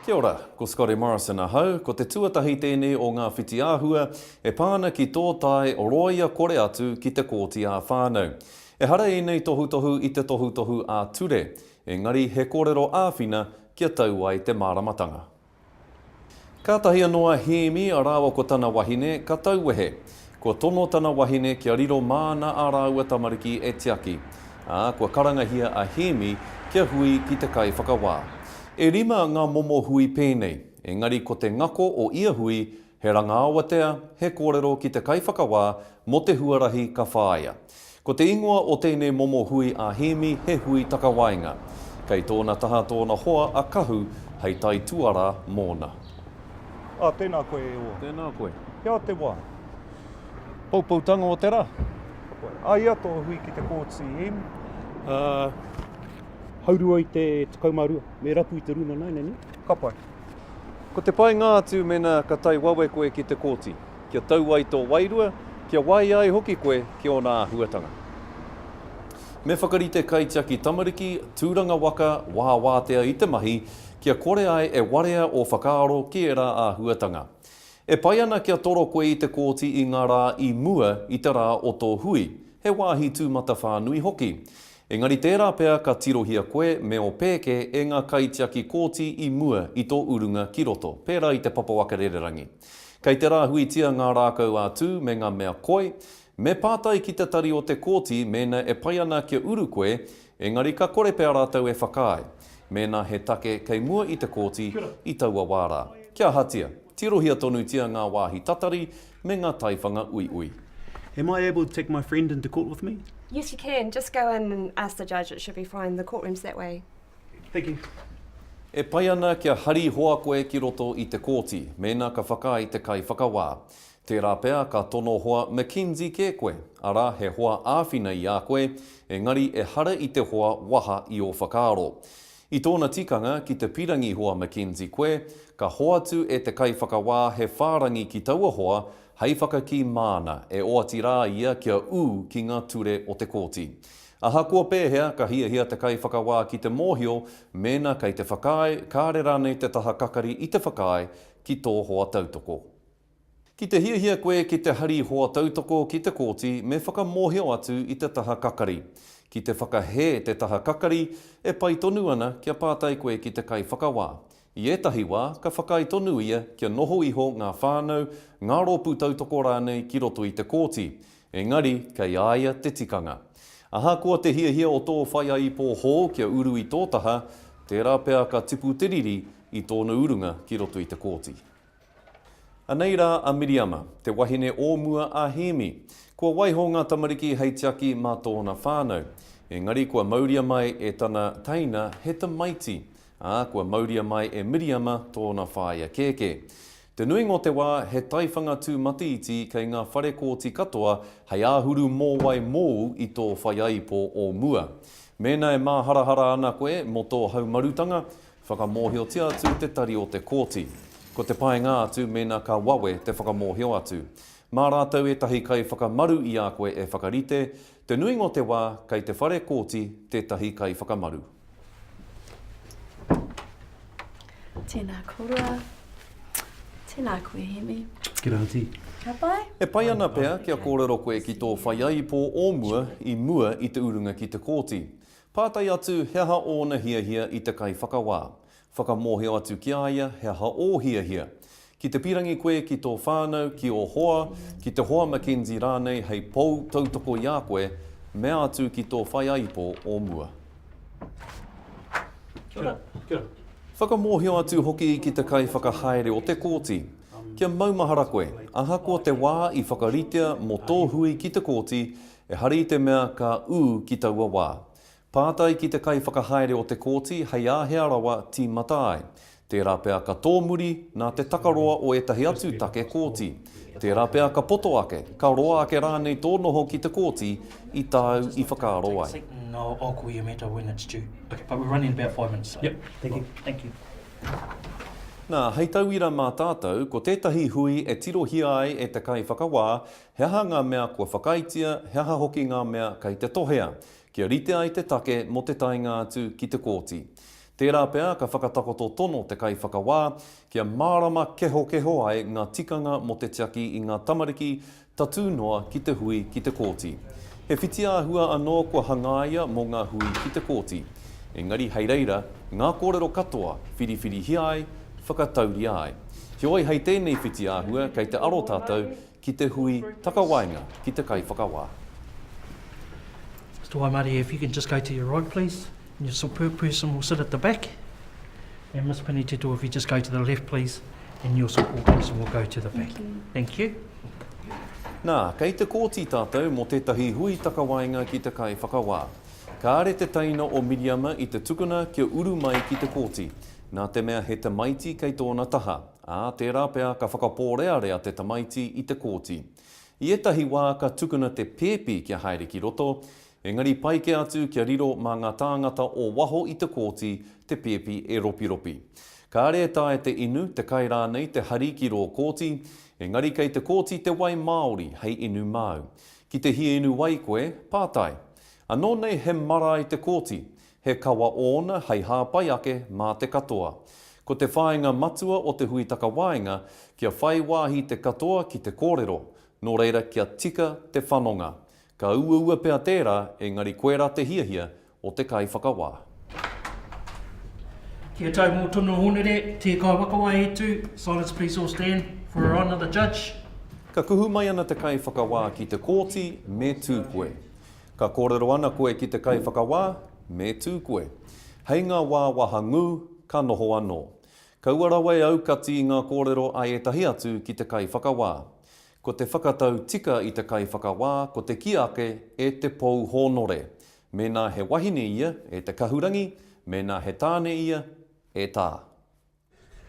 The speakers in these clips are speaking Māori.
Kia ora, ko Scotty Morrison a hau, ko te tuatahi tēnei o ngā whiti āhua, e pāna ki tō tai o roia kore atu ki te kōti a whānau. E hara e nei tohu i te tohu a ture, engari he kōrero āwhina kia tau ai te māramatanga. Kātahi anoa hēmi a rāwa ko tana wahine ka tauwehe. Ko tono tana wahine kia riro māna a rāua tamariki e tiaki. Kua karangahia a hēmi kia hui ki te kai whakawā. E rima ngā momo hui pēnei, engari ko te ngako o ia hui, he ranga awatea, he kōrero ki te kai whakawā, mo te huarahi ka whāia. Ko te ingoa o tēnei momo hui a hēmi, he hui takawainga. Kei tōna taha tōna hoa a kahu, hei tai tuara mōna. Tēnā koe e o. Tēnā koe. Kia te wā. Paupautanga o te rā. Ia tō hui ki te kōtsi hēmi. Haurua i te takaumārua, me rapu i te runa nei, nene? Ka pai. Ko te pai ngā atu mena ka tai wawe koe ki te kōti. Kia tau ai tō wairua, kia wai ai hoki koe ki o nā huatanga. Me whakarite kaitiaki tamariki, tūranga waka, wāwātea i te mahi, kia kore ai e warea o whakaaro ki e rā a huatanga. E pai ana kia toro koe i te kōti i ngā rā i mua i te rā o tō hui, he wāhi tūmata whānui hoki. Engari tērā pēr ka tirohia koe me o pēke e ngā kaitiaki kōti i mua i tō urunga ki roto, pērā i te papawaka rererangi. Kei te rā huitia ngā rākau atu me ngā mea koe, me pātai ki te tari o te kōti mena e pai ana kia uru koe, engari ka kore pēr rātau e whakae. Mena he take kei mua i te kōti i taua wārā. Kia hatia, tirohia tonu tia ngā wāhi tatari me ngā taiwhanga ui. Am I able to take my friend into court with me? Yes, you can. Just go in and ask the judge. It should be fine. The courtroom's that way. Thank you. E pai ana kia hari hoa koe ki roto i te kōti, mena ka whakai te kai whakawā. Tērā pēr ka tono hoa McKinsey ke koe, ara he hoa āwhina i a koe, engari e hara i te hoa waha i o whakaaro. I tōna tikanga ki te pirangi hoa McKinsey koe, ka hoatu e te kai whakawā he whārangi ki taua hoa, hei whakaki māna e oati rā ia kia ū ki ngā ture o te kōti. Aha kua pēhea ka hia te kai whakawā ki te mōhio, mena kei te whakae, kāre rānei te taha kakari i te whakae ki tō hoa tautoko. Ki te hia koe ki te hari hoa tautoko ki te kōti, me whakamōhio atu i te taha kakari. Ki te whakahe te taha kakari, e pai tonu ana kia pātai koe ki te kai whakawā. I etahi wā, ka whakai tonu ia kia noho iho ngā whānau, ngā rōpū tautoko rānei ki roto i te kōti. Engari, kei aia te tikanga. Aha kua te hia o tō whaia i pō hō kia uru i tō taha, tērā pēr ka tipu tiriri i tōna urunga ki roto i te kōti. Anei rā a Miriama, te wahine ōmua a hēmi. Kua waiho ngā tamariki hei tiaki mā tōna whānau. Engari, kua mauria mai e tana taina he te maiti. Kua mauria mai e Miriama tōna whāia kēke. Te nui ngō te wā he taiwhanga tū matiiti kei ngā whare kōti katoa hei āhuru mōwai mōu i tō whaiaipo o mua. Mēnā e māharahara ana koe mo tō haumarutanga, whakamōhio atu te tari o te kōti. Ko te paenga atu mēnā ka wawe te whakamōhio atu. Mā rātau e tahi kai whakamaru i a koe e whakarite, te nui ngō te wā kei te whare kōti te tahi kai whakamaru. Tēnā korua. Tēnā koe hemi. Kia rāti. Ka pai? E pai ana pēr kia kōrero koe ki tō whaiaipo ōmua i mua i te urunga ki te kōti. Pātai atu heha ōna hia i te kai whakawā. Whakamōhio atu ki aia heha o hia. Ki te pirangi koe ki tō whānau ki o hoa, ki te hoa McKinsey rānei hei pou tautoko i a koe, mea atu ki tō whaiaipo ōmua. Kia ora. Whakamōhio atu hoki ki te kai whakahaere o te kōti. Kia maumahara koe, aha ko te wā i whakaritea mo tō hui ki te kōti, e hari te mea ka ū ki taua wā. Pātai ki te kai whakahaere o te kōti, hei āhea rawa ti matai. Tērā pēr ka tōmuri nā te takaroa o etahi atu take kōti. Tērā pēr ka poto ake, ka roa ake rānei tō noho ki te kōti i tāu i whakaaro ai. No, I'll call you, mate, when it's due. Okay, but we're running about 5 minutes. So. Yep, thank you. Thank you. Nā, hei tauira mā tātou, ko tētahi hui e tirohia ai e te kai whakawā, heha ngā mea kua whakaitia, heha hoki ngā mea kei te tohea, kia rite ai te take mo te tainga atu ki te kōti. Tērā pea ka whakatakoto tono te kai whakawā, kia mārama keho ai ngā tikanga mo te tiaki i ngā tamariki tatu noa ki te hui ki te kōti. He whiti āhua anō kua hangaia mō ngā hui ki te kōti. Engari, hei reira, ngā kōrero katoa, whiriwhiri hiai, whakatauri ai. Hioi hei tēnei whiti āhua kei te aro tātou ki te hui takawainga ki te kai whakawā. Mr. Waimari, if you can just go to your right, please. And your support person will sit at the back. And Ms. Pinitito, if you just go to the left, please. And your support person will go to the back. Thank you. Nā, kei te kōti tātou mō tētahi hui takawainga ki te kai whakawā. Kāre te taina o Miriama i te tukuna kia uru mai ki te kōti. Nā te mea he te maiti kei tōna taha. Tērā pea ka whakapōrea te tamaiti i te kōti. I etahi wā ka tukuna te pēpi kia haere ki roto, engari paike atu kia riro mā ngā tāngata o waho i te kōti te pēpi e ropi. Kāre tae te inu te kai rānei te hari ki ro kōti, engari kei te kōti te wai Māori hei inu māu. Ki te hi inu wai koe, pātai. Anō nei he mara i te kōti, he kawa ōna hei hāpai ake mā te katoa. Ko te whāinga matua o te hui takawainga, kia whai wāhi te katoa ki te kōrero, nō reira kia tika te whanonga. Ka ua pea tērā, engari koera te hiahia o te kai whakawā. Kia tau mō tono honere, te kai wakawa e tu. Silence, please all stand for her honour the judge. Ka kuhu mai ana te kai whakawā ki te kōti me tū koe. Ka kōrero ana koe ki te kai whakawā me tū koe. Hei ngā wā wahangu, ka noho anō. Ka uarawe aukati i ngā kōrero ai etahi atu ki te kai whakawā. Ko te whakatau tika i te kai whakawā, ko te kiake e te pou honore. Mēnā he wahine ia e te kahurangi, mēnā he tāne ia e tā.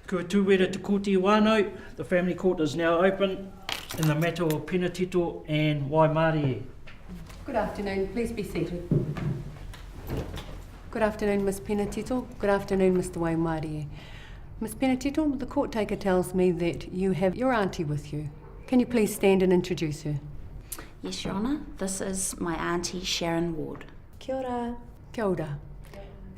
Kua tūwera te kōti wānau. The family court is now open in the matter of Pinitito and Waimari. Good afternoon. Please be seated. Good afternoon, Ms. Pinitito. Good afternoon, Mr. Waimari. Ms. Pinitito, the court taker tells me that you have your auntie with you. Can you please stand and introduce her? Yes, Your Honour. This is my auntie Sharon Ward. Kia ora. Kia ora.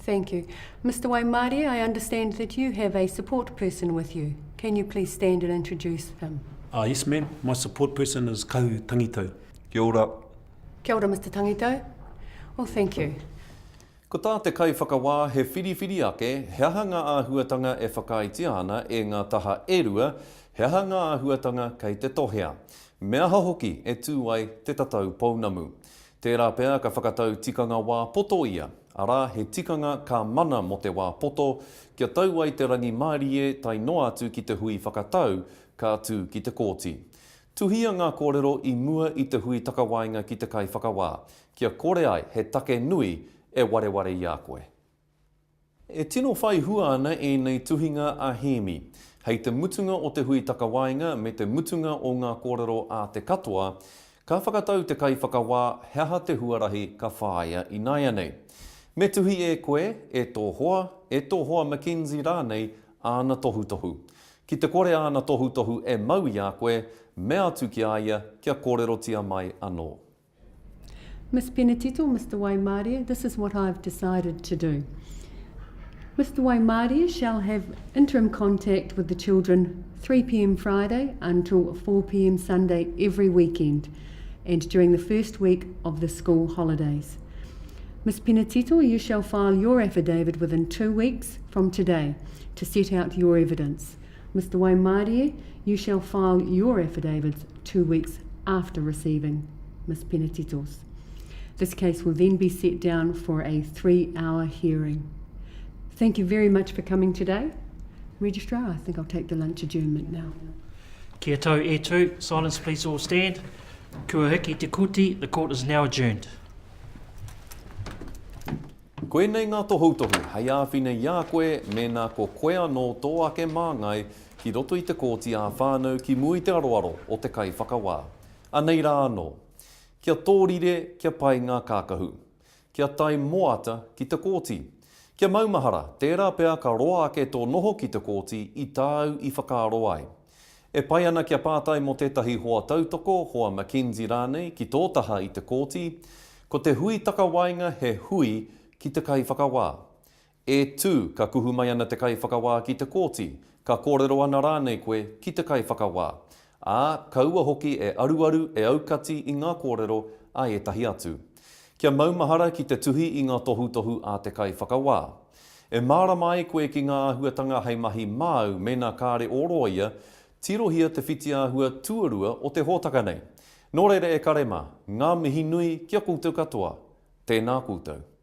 Thank you. Mr. Waimari, I understand that you have a support person with you. Can you please stand and introduce him? Yes, ma'am. My support person is Kau Tangitau. Kia ora. Kia ora, Mr. Tangitau. Well, thank you. Ko tā te kai whakawā he whiriwhiri ake, he aha ngā āhuatanga e whakaitia ana e ngā taha erua, he aha ngā āhuatanga kei te tohea. Mea hoki e tū ai te tatau pounamu. Tērā pea ka whakatau tikanga wā poto ia, arā he tikanga ka mana mo te wā poto, kia tau ai te rangi mārie tai noa atu ki te hui whakatau, ka atu ki te kōti. Tuhia ngā kōrero i mua i te hui takawainga ki te kai whakawā, kia kore ai he take nui e wareware i a koe. E tino whai hua ana e nei tuhinga a hemi, hei te mutunga o te hui takawainga me te mutunga o ngā kōrero a te katoa, ka whakatau te kai whakawā heha te huarahi ka whāia i nai anei. Me tuhi e koe, e tō hoa Mackenzie rānei āna tohu. Ki te kore āna tohu e mau i a koe, me atu ki aia kia kōrerotia mai anō. Ms. Pinitito, Mr. Waimari, this is what I've decided to do. Mr. Waimari shall have interim contact with the children 3 p.m. Friday until 4 p.m. Sunday every weekend and during the first week of the school holidays. Ms. Pinitito, you shall file your affidavit within 2 weeks from today to set out your evidence. Mr. Waimari, you shall file your affidavits 2 weeks after receiving Ms. Pinitito's. This case will then be set down for a 3-hour hearing. Thank you very much for coming today. Registrar, I think I'll take the lunch adjournment now. Kia tau e tu. Silence, please all stand. Kua hiki te kuti. The court is now adjourned. Koe nei ngā tohu, hei āwhine ia koe, me nā ko koe anō tō ake māngai ki roto i te kōti ā whānau ki mui te aroaro o te kai whakawā. Anei rā anō. Kia tōrire, kia pai ngā kākahu. Kia tai moata ki te kōti. Kia maumahara, tērā pea ka roa ake tō noho ki te kōti i tāu i whakaaro ai. E pai ana kia pātai mo tētahi hoa tautoko, hoa Mackenzie rānei ki tō taha i te kōti, ko te hui takawainga he hui ki te kai whakawā. E tū ka kuhu mai ana te kai whakawā ki te kōti, ka kōrero ana rānei koe ki te kai whakawā. Ā, kaua hoki e aruaru e aukati i ngā kōrero a e tahi atu. Kia maumahara ki te tuhi i ngā tohu a te kai whakawā. E māra mai koe ki ngā ahuatanga hei mahi māu me nā kāre oroa ia, tirohia te whiti ahua tuarua o te hōtaka nei. Nō reira e karema, ngā mihi nui kia koutou katoa, tēnā koutou.